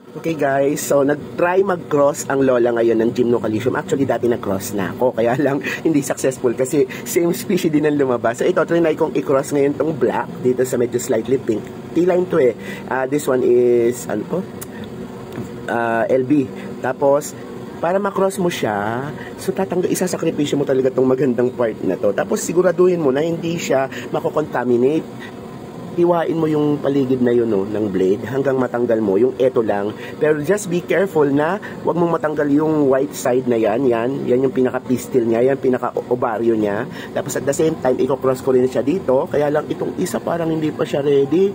Okay guys, so nag-try mag-cross ang lola ngayon ng Gymnocalycium. Actually, dati nag-cross na ako, kaya lang hindi successful kasi same species din ang lumabas. So ito, trinay kong i-cross ngayon tong black dito sa medyo slightly pink. T-line to eh. This one is, ano po? LB. Tapos, para makross mo siya, so isasakripisyo mo talaga tong magandang part na to. Tapos siguraduhin mo na hindi siya mako-contaminate. Hiwain mo yung paligid na yun ng blade hanggang matanggal mo yung eto lang. Pero just be careful na wag mong matanggal yung white side na yan yung pinaka-pistil niya, yan pinaka-ovaryo niya. Tapos at the same time, i-cross ko rin siya dito. Kaya lang itong isa parang hindi pa siya ready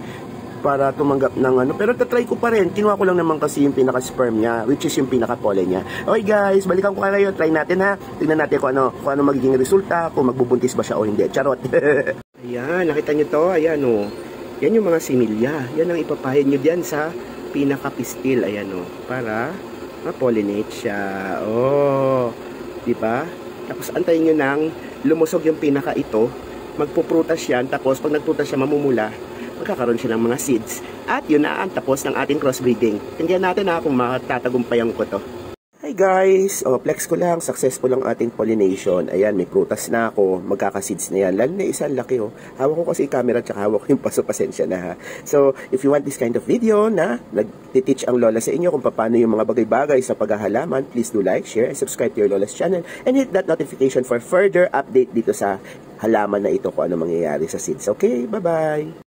para tumanggap ng ano. Pero tatry ko pa rin. Kinuha ko lang naman kasi yung pinaka-sperm niya, which is yung pinaka-pollen niya. Okay guys, balikan ko kayo. Try natin ha. Tingnan natin kung ano magiging resulta, kung magbubuntis ba siya o hindi. Charot. Ayan, nakita nyo to? Ayan o. Yan yung mga similya. Yan ang ipapahid nyo diyan sa pinaka-pistil. Ayan o. Para ma-pollinate siya. Oh. Diba? Tapos antayin nyo nang lumusog yung pinaka ito. Magpuprutas yan. Tapos pag nagprutas siya, mamumula. Magkakaroon siya ng mga seeds. At yun na ang tapos ng ating crossbreeding. Tingnan natin kung matatagumpayan ko to. Hi guys! Flex ko lang. Successful ang ating pollination. Ayan, may prutas na ako. Magkaka-seeds na yan. Lalo na isang laki Hawak ko kasi yung camera tsaka hawak ko yung paso. Pasensya na ha. So, if you want this kind of video na nag-teach ang lola sa inyo kung paano yung mga bagay-bagay sa paghahalaman, please do like, share, and subscribe to your lola's channel. And hit that notification for further update dito sa halaman na ito kung ano mangyayari sa seeds. Okay? Bye-bye!